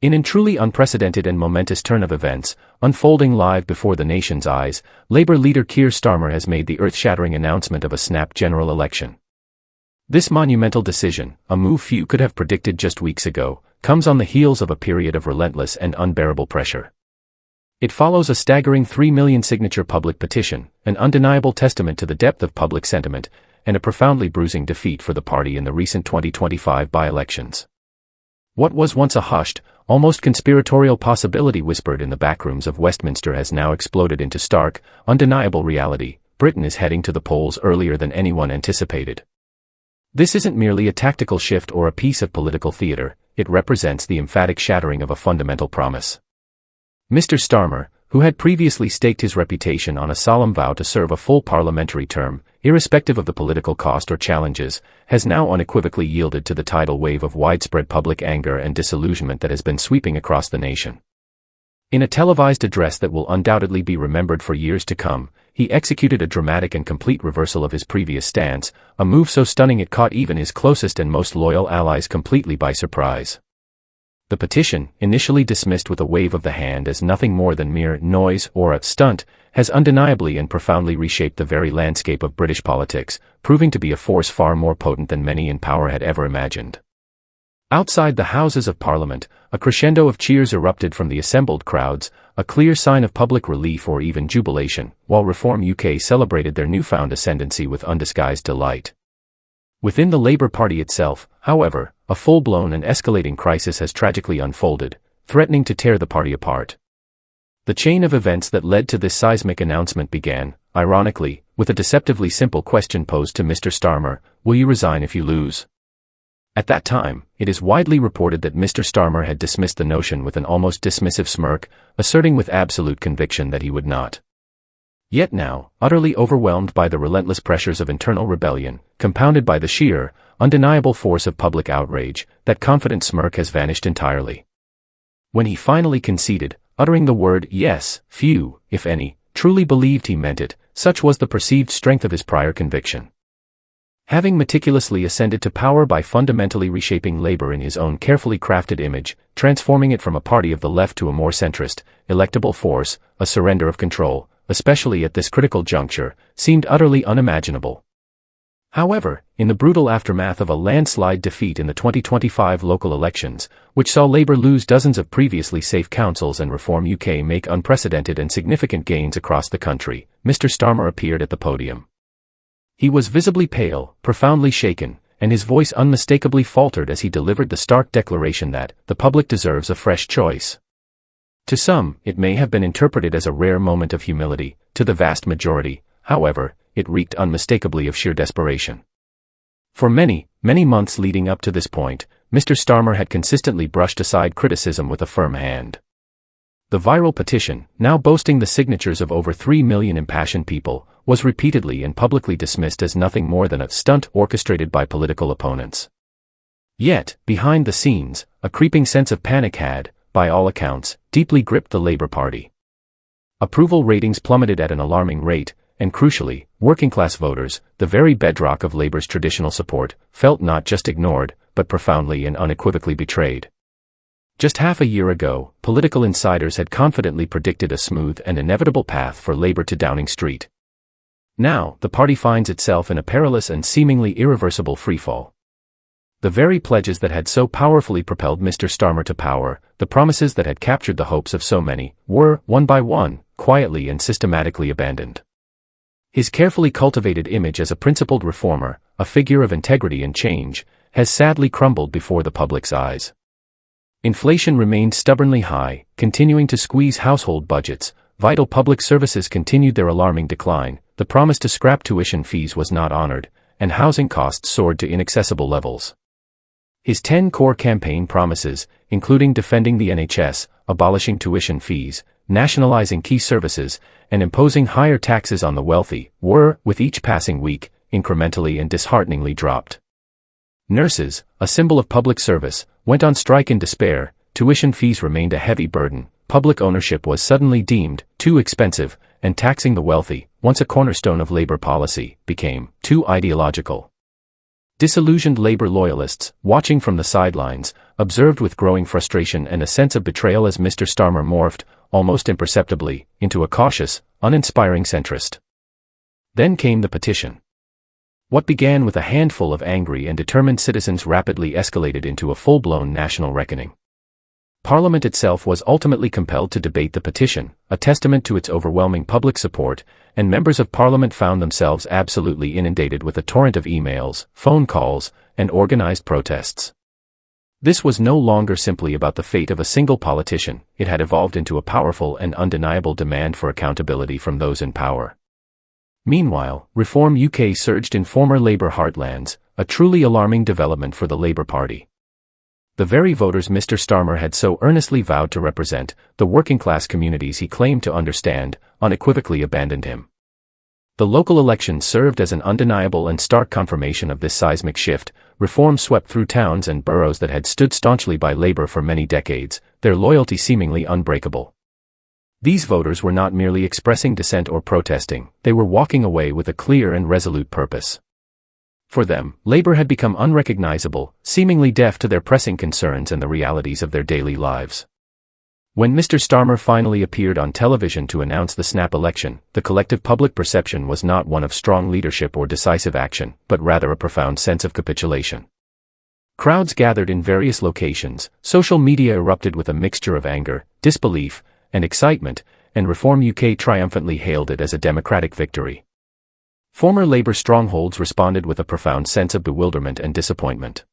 In a truly unprecedented and momentous turn of events, unfolding live before the nation's eyes, Labour leader Keir Starmer has made the earth-shattering announcement of a snap general election. This monumental decision, a move few could have predicted just weeks ago, comes on the heels of a period of relentless and unbearable pressure. It follows a staggering 3 million signature public petition, an undeniable testament to the depth of public sentiment, and a profoundly bruising defeat for the party in the recent 2025 by-elections. What was once a hushed, almost conspiratorial possibility whispered in the backrooms of Westminster has now exploded into stark, undeniable reality. Britain is heading to the polls earlier than anyone anticipated. This isn't merely a tactical shift or a piece of political theater, it represents the emphatic shattering of a fundamental promise. Mr. Starmer, who had previously staked his reputation on a solemn vow to serve a full parliamentary term, irrespective of the political cost or challenges, has now unequivocally yielded to the tidal wave of widespread public anger and disillusionment that has been sweeping across the nation. In a televised address that will undoubtedly be remembered for years to come, he executed a dramatic and complete reversal of his previous stance, a move so stunning it caught even his closest and most loyal allies completely by surprise. The petition, initially dismissed with a wave of the hand as nothing more than mere noise or a stunt, has undeniably and profoundly reshaped the very landscape of British politics, proving to be a force far more potent than many in power had ever imagined. Outside the Houses of Parliament, a crescendo of cheers erupted from the assembled crowds, a clear sign of public relief or even jubilation, while Reform UK celebrated their newfound ascendancy with undisguised delight. Within the Labour Party itself, however, a full-blown and escalating crisis has tragically unfolded, threatening to tear the party apart. The chain of events that led to this seismic announcement began, ironically, with a deceptively simple question posed to Mr. Starmer: will you resign if you lose? At that time, it is widely reported that Mr. Starmer had dismissed the notion with an almost dismissive smirk, asserting with absolute conviction that he would not. Yet now, utterly overwhelmed by the relentless pressures of internal rebellion, compounded by the sheer, undeniable force of public outrage, that confident smirk has vanished entirely. When he finally conceded, uttering the word yes, few, if any, truly believed he meant it, such was the perceived strength of his prior conviction. Having meticulously ascended to power by fundamentally reshaping Labour in his own carefully crafted image, transforming it from a party of the left to a more centrist, electable force, a surrender of control, especially at this critical juncture, seemed utterly unimaginable. However, in the brutal aftermath of a landslide defeat in the 2025 local elections, which saw Labour lose dozens of previously safe councils and Reform UK make unprecedented and significant gains across the country, Mr. Starmer appeared at the podium. He was visibly pale, profoundly shaken, and his voice unmistakably faltered as he delivered the stark declaration that the public deserves a fresh choice. To some, it may have been interpreted as a rare moment of humility; to the vast majority, however, it reeked unmistakably of sheer desperation. For many, many months leading up to this point, Mr. Starmer had consistently brushed aside criticism with a firm hand. The viral petition, now boasting the signatures of over 3 million impassioned people, was repeatedly and publicly dismissed as nothing more than a stunt orchestrated by political opponents. Yet, behind the scenes, a creeping sense of panic had, by all accounts, deeply gripped the Labour Party. Approval ratings plummeted at an alarming rate, and crucially, working-class voters, the very bedrock of Labour's traditional support, felt not just ignored, but profoundly and unequivocally betrayed. Just half a year ago, political insiders had confidently predicted a smooth and inevitable path for Labour to Downing Street. Now, the party finds itself in a perilous and seemingly irreversible freefall. The very pledges that had so powerfully propelled Mr. Starmer to power, the promises that had captured the hopes of so many, were, one by one, quietly and systematically abandoned. His carefully cultivated image as a principled reformer, a figure of integrity and change, has sadly crumbled before the public's eyes. Inflation remained stubbornly high, continuing to squeeze household budgets. Vital public services continued their alarming decline, the promise to scrap tuition fees was not honored, and housing costs soared to inaccessible levels. His 10 core campaign promises, including defending the NHS, abolishing tuition fees, nationalizing key services, and imposing higher taxes on the wealthy, were, with each passing week, incrementally and dishearteningly dropped. Nurses, a symbol of public service, went on strike in despair. Tuition fees remained a heavy burden, public ownership was suddenly deemed too expensive, and taxing the wealthy, once a cornerstone of Labour policy, became too ideological. Disillusioned Labour loyalists, watching from the sidelines, observed with growing frustration and a sense of betrayal as Mr. Starmer morphed, almost imperceptibly, into a cautious, uninspiring centrist. Then came the petition. What began with a handful of angry and determined citizens rapidly escalated into a full-blown national reckoning. Parliament itself was ultimately compelled to debate the petition, a testament to its overwhelming public support, and members of Parliament found themselves absolutely inundated with a torrent of emails, phone calls, and organized protests. This was no longer simply about the fate of a single politician, it had evolved into a powerful and undeniable demand for accountability from those in power. Meanwhile, Reform UK surged in former Labour heartlands, a truly alarming development for the Labour Party. The very voters Mr. Starmer had so earnestly vowed to represent, the working-class communities he claimed to understand, unequivocally abandoned him. The local elections served as an undeniable and stark confirmation of this seismic shift. Reform swept through towns and boroughs that had stood staunchly by Labour for many decades, their loyalty seemingly unbreakable. These voters were not merely expressing dissent or protesting, they were walking away with a clear and resolute purpose. For them, Labour had become unrecognizable, seemingly deaf to their pressing concerns and the realities of their daily lives. When Mr. Starmer finally appeared on television to announce the snap election, the collective public perception was not one of strong leadership or decisive action, but rather a profound sense of capitulation. Crowds gathered in various locations, social media erupted with a mixture of anger, disbelief, and excitement, and Reform UK triumphantly hailed it as a democratic victory. Former Labour strongholds responded with a profound sense of bewilderment and disappointment.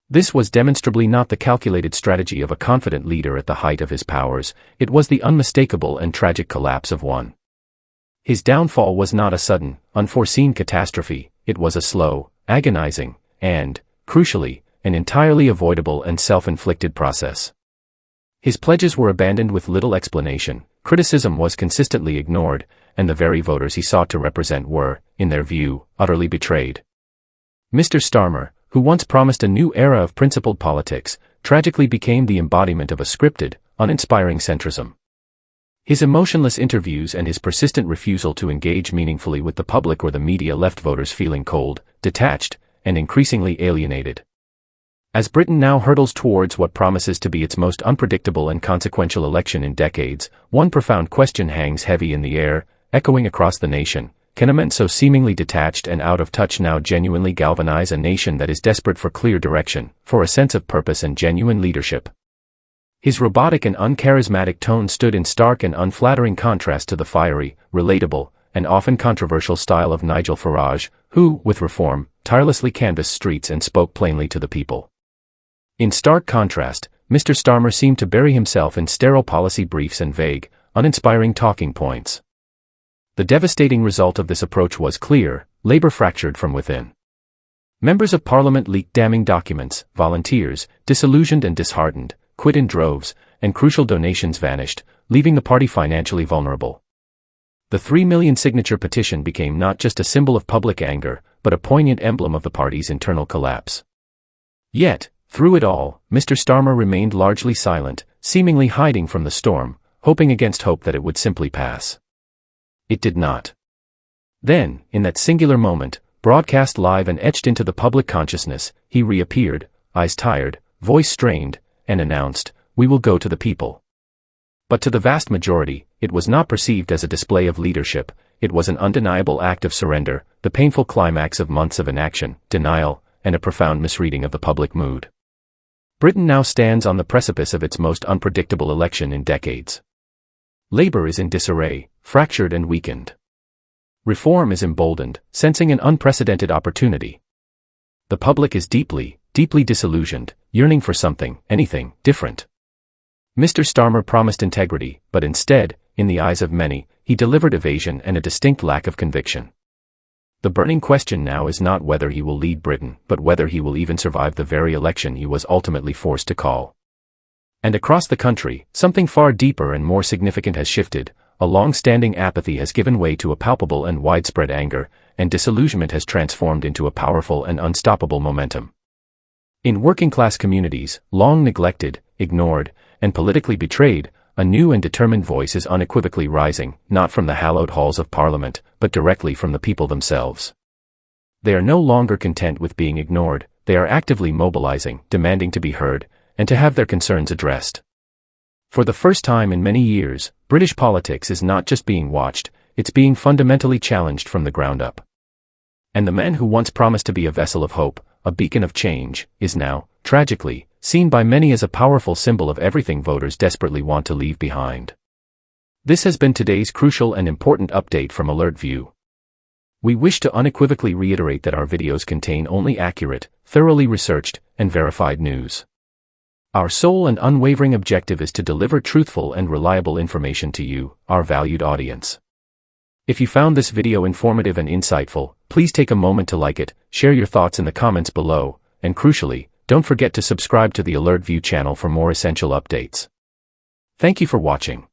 This was demonstrably not the calculated strategy of a confident leader at the height of his powers, it was the unmistakable and tragic collapse of one. His downfall was not a sudden, unforeseen catastrophe, it was a slow, agonizing, and, crucially, an entirely avoidable and self-inflicted process. His pledges were abandoned with little explanation, criticism was consistently ignored, and the very voters he sought to represent were, in their view, utterly betrayed. Mr. Starmer, who once promised a new era of principled politics, tragically became the embodiment of a scripted, uninspiring centrism. His emotionless interviews and his persistent refusal to engage meaningfully with the public or the media left voters feeling cold, detached, and increasingly alienated. As Britain now hurtles towards what promises to be its most unpredictable and consequential election in decades, one profound question hangs heavy in the air, echoing across the nation: can a man so seemingly detached and out of touch now genuinely galvanize a nation that is desperate for clear direction, for a sense of purpose and genuine leadership? His robotic and uncharismatic tone stood in stark and unflattering contrast to the fiery, relatable, and often controversial style of Nigel Farage, who, with Reform, tirelessly canvassed streets and spoke plainly to the people. In stark contrast, Mr. Starmer seemed to bury himself in sterile policy briefs and vague, uninspiring talking points. The devastating result of this approach was clear: Labour fractured from within. Members of Parliament leaked damning documents, volunteers, disillusioned and disheartened, quit in droves, and crucial donations vanished, leaving the party financially vulnerable. The 3 million signature petition became not just a symbol of public anger, but a poignant emblem of the party's internal collapse. Yet, through it all, Mr. Starmer remained largely silent, seemingly hiding from the storm, hoping against hope that it would simply pass. It did not. Then, in that singular moment, broadcast live and etched into the public consciousness, he reappeared, eyes tired, voice strained, and announced, "We will go to the people." But to the vast majority, it was not perceived as a display of leadership, it was an undeniable act of surrender, the painful climax of months of inaction, denial, and a profound misreading of the public mood. Britain now stands on the precipice of its most unpredictable election in decades. Labour is in disarray, fractured and weakened. Reform is emboldened, sensing an unprecedented opportunity. The public is deeply, deeply disillusioned, yearning for something, anything, different. Mr. Starmer promised integrity, but instead, in the eyes of many, he delivered evasion and a distinct lack of conviction. The burning question now is not whether he will lead Britain, but whether he will even survive the very election he was ultimately forced to call. And across the country, something far deeper and more significant has shifted. A long-standing apathy has given way to a palpable and widespread anger, and disillusionment has transformed into a powerful and unstoppable momentum. In working-class communities, long neglected, ignored, and politically betrayed, a new and determined voice is unequivocally rising, not from the hallowed halls of Parliament, but directly from the people themselves. They are no longer content with being ignored, they are actively mobilizing, demanding to be heard, and to have their concerns addressed. For the first time in many years, British politics is not just being watched, it's being fundamentally challenged from the ground up. And the man who once promised to be a vessel of hope, a beacon of change, is now, tragically, seen by many as a powerful symbol of everything voters desperately want to leave behind. This has been today's crucial and important update from Alert View. We wish to unequivocally reiterate that our videos contain only accurate, thoroughly researched, and verified news. Our sole and unwavering objective is to deliver truthful and reliable information to you, our valued audience. If you found this video informative and insightful, please take a moment to like it, share your thoughts in the comments below, and crucially, don't forget to subscribe to the Alert View channel for more essential updates. Thank you for watching.